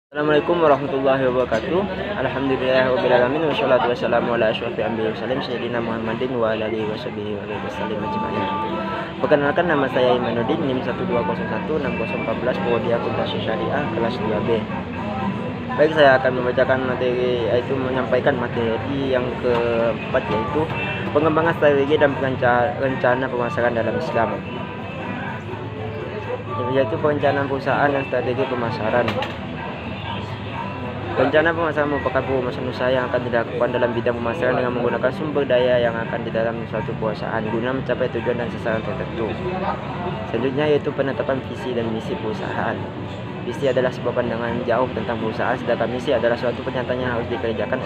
Assalamualaikum warahmatullahi wabarakatuh. Alhamdulillahirabbil wassalatu wassalamu ala asyrofil anbiya'i wasallim sayyidina Muhammadin wa ala alihi washabihi wasallam ajma'in. Perkenalkan, nama saya Imanuddin, NIM 1211614, Prodi Akuntansi Syariah kelas 2B. Baik, saya akan membacakan materi, yaitu menyampaikan materi yang keempat, yaitu pengembangan strategi dan rencana pemasaran dalam Islam, yaitu perencanaan perusahaan dan strategi pemasaran. Rencana pemasaran merupakan perumahan usaha yang akan dilakukan dalam bidang pemasaran dengan menggunakan sumber daya yang akan di dalam suatu perusahaan guna mencapai tujuan dan sasaran tertentu. Selanjutnya yaitu penetapan visi dan misi perusahaan. Visi adalah sebuah pandangan jauh tentang perusahaan, sedangkan misi adalah suatu pernyataan yang harus dikerjakan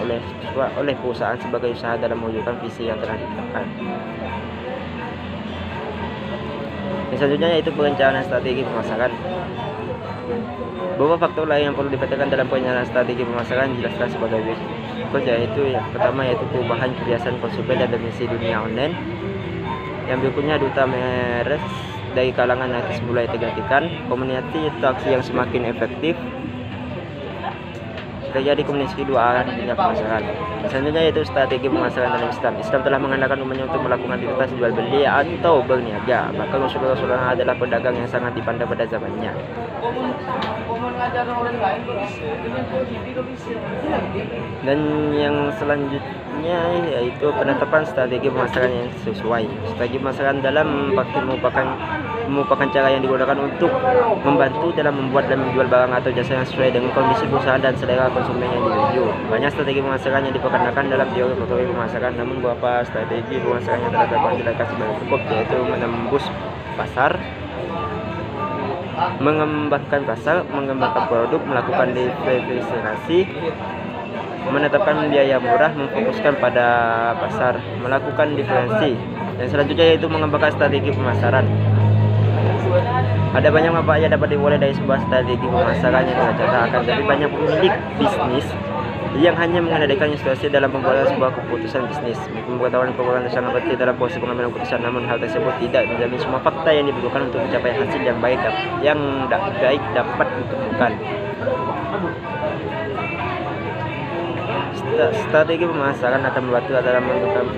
oleh perusahaan sebagai usaha dalam mewujudkan visi yang telah ditetapkan. Yang selanjutnya yaitu perencanaan strategi pemasaran. Beberapa faktor lain yang perlu diperhatikan dalam perencanaan strategi pemasaran dijelaskan sebagai berikut, yaitu yang pertama yaitu perubahan kebiasaan konsumen dan dimensi dunia online. Yang berikutnya duta meres dari kalangan artis mulai tergantikan, komunikasi interaksi yang semakin efektif, terjadi komunikasi dua arah di dunia pemasaran. Selanjutnya yaitu strategi pemasaran dalam Islam. Islam telah mengandalkan umatnya untuk melakukan aktivitas jual beli atau berniaga. Bahkan Rasulullah adalah pedagang yang sangat dipandang pada zamannya. Dan yang selanjutnya yaitu penetapan strategi pemasaran yang sesuai. Strategi pemasaran dalam praktik merupakan cara yang digunakan untuk membantu dalam membuat dan menjual barang atau jasa yang sesuai dengan kondisi perusahaan dan selera konsumen yang dituju. Banyak strategi pemasaran yang diperkenalkan dalam teori pemasaran, namun beberapa strategi pemasaran yang dapat dijelaskan sebagai berikut, yaitu menembus pasar, mengembangkan pasar, mengembangkan produk, melakukan diversifikasi, menetapkan biaya murah, memfokuskan pada pasar, melakukan diferensi. Dan selanjutnya yaitu mengembangkan strategi pemasaran. Ada banyak manfaat yang dapat diperoleh dari sebuah strategi pemasaran yang telah akan, tapi banyak pemilik bisnis yang hanya mengandalkan situasi dalam pembuatan sebuah keputusan bisnis. Pengetahuan sangat penting dalam proses pengambilan keputusan, namun hal tersebut tidak menjamin semua fakta yang dibutuhkan untuk mencapai hasil yang baik dapat ditemukan. Strategi pemasaran akan membantu dalam menentukan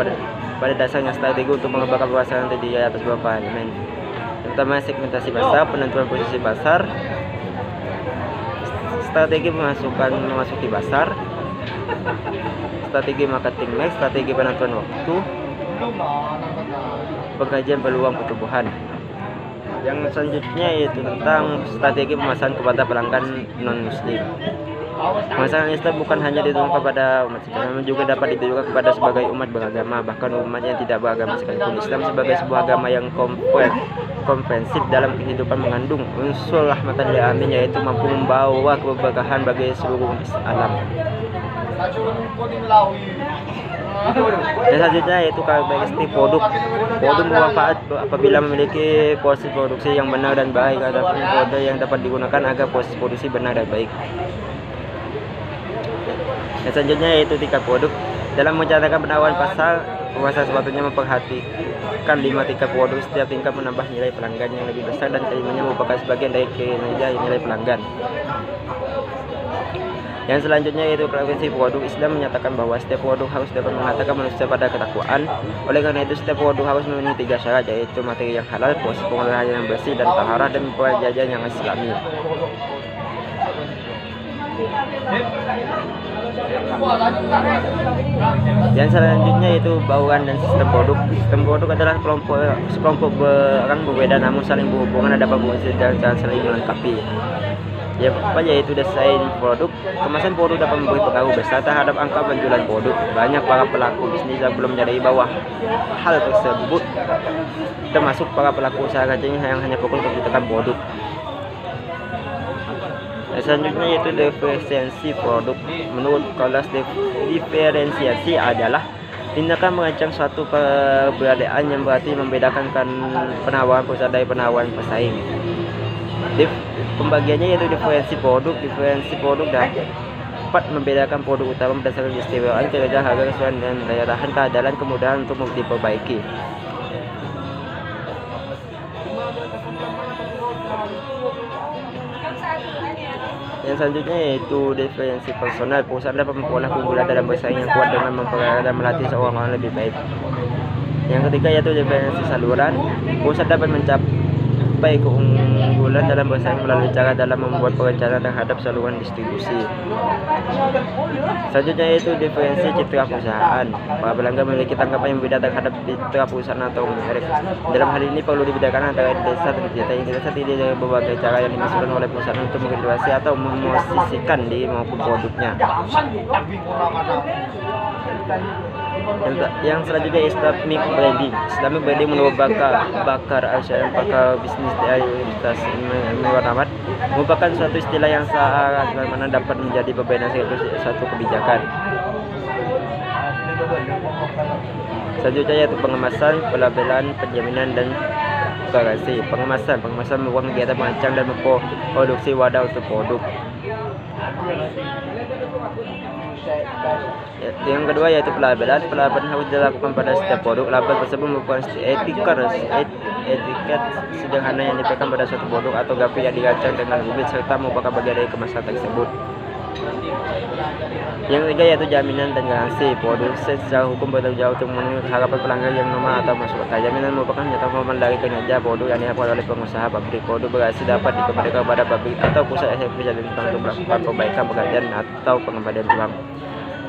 pada dasarnya strategi untuk mengembangkan pemasaran terdiri atas beberapa elemen, terutama segmentasi pasar, penentuan posisi pasar, strategi memasuki pasar, strategi marketing mix, strategi penentuan waktu, pengkajian peluang pertumbuhan. Yang selanjutnya yaitu tentang strategi pemasaran kepada pelanggan non-muslim. Pemasaran Islam bukan hanya ditujukan kepada umat Islam, namun juga dapat ditujukan kepada sebagai umat beragama, bahkan umat yang tidak beragama sekalipun. Islam sebagai sebuah agama yang komprehensif dalam kehidupan mengandung unsur rahmatan lil alamin, yaitu mampu membawa keberkahan bagi seluruh alam. Dan selanjutnya yaitu karakteristik produk. Produk bermanfaat apabila memiliki proses produksi yang benar dan baik. Adapun produk yang dapat digunakan agar proses produksi benar dan baik. Dan selanjutnya yaitu tingkat produk. Dalam merencanakan penawaran pasar, pengusaha sepatutnya memperhatikan 5 tingkat produk. Setiap tingkat menambah nilai pelanggan yang lebih besar dan kelimanya merupakan sebagian dari kinerja nilai pelanggan. Yang selanjutnya yaitu preferensi produk. Islam menyatakan bahwa setiap produk harus dapat mengatakan manusia pada ketakwaan. Oleh karena itu setiap produk harus memenuhi 3 syarat, yaitu materi yang halal, proses pengolahan yang bersih dan taharah, dan penjajahan yang islami. Yang selanjutnya yaitu bauran dan sistem produk. Sistem produk adalah sekelompok barang berbeda namun saling berhubungan, dapat berfungsi dan saling melengkapi. Yaitu desain produk. Kemasan produk dapat memberi pengaruh besar terhadap angka penjualan produk. Banyak para pelaku bisnis yang belum menyadari bahwa hal tersebut, termasuk para pelaku usaha kecil yang hanya fokus menciptakan produk. Selanjutnya yaitu diferensiasi produk. Menurut Kolas, diferensiasi adalah tindakan merancang suatu keberadaan yang berarti membedakan penawaran perusahaan dari penawaran pesaing. Pembagiannya yaitu diferensi produk. Diferensi produk dapat membedakan produk utama berdasarkan keistimewaan, kinerja, harga, kesesuaian, dan daya tahan, keandalan, kemudahan untuk diperbaiki. Yang selanjutnya yaitu diferensi personal. Perusahaan dapat memperoleh keunggulan dalam bersaing yang kuat dengan memperkaya dan melatih seorang orang lebih baik. Yang ketiga yaitu diferensi saluran. Perusahaan dapat mencapai keunggulan dalam bersaing melalui cara dalam membuat perencanaan terhadap saluran distribusi. Selanjutnya yaitu diferensi citra perusahaan. Para pelanggan memiliki tanggapan yang berbeda terhadap citra perusahaan atau merek. Dalam hal ini perlu dibedakan antara desa dan data. Yang desa terdiri dari berbagai cara yang dimasukkan oleh perusahaan untuk mengedukasi atau memosisikan diri maupun produknya. Yang selanjutnya Islamic branding. Islamic branding menurut Bakar Al-Syam, pakar bisnis dari Universitas Muhammad, merupakan suatu istilah yang sangat mana dapat menjadi pembeda suatu kebijakan. Selanjutnya yaitu pengemasan, pelabelan, penjaminan, dan garansi. Pengemasan merupakan kegiatan merancang dan memproduksi wadah untuk produk. Yang kedua yaitu pelabelan. Pelabelan harus dilakukan pada setiap produk. Label tersebut merupakan etiket sederhana yang diberikan pada suatu produk atau grafik yang dirancang dengan rumit serta merupakan bagian dari kemasan tersebut. Yang ketiga yaitu jaminan dan garansi. Produsen secara hukum bertanggung jawab untuk memenuhi harapan pelanggan yang normal atau masuk akal. Jaminan merupakan nyata formal dari kinerja produk yang dilakukan oleh pengusaha pabrik. Produk berhasil dapat dikembalikan kepada pabrik atau pusat eksekusi dan untuk melakukan perbaikan pekerjaan atau pengembalian uang.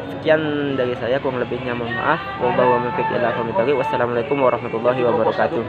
Sekian dari saya, kurang lebihnya mohon maaf. Wassalamualaikum warahmatullahi wabarakatuh.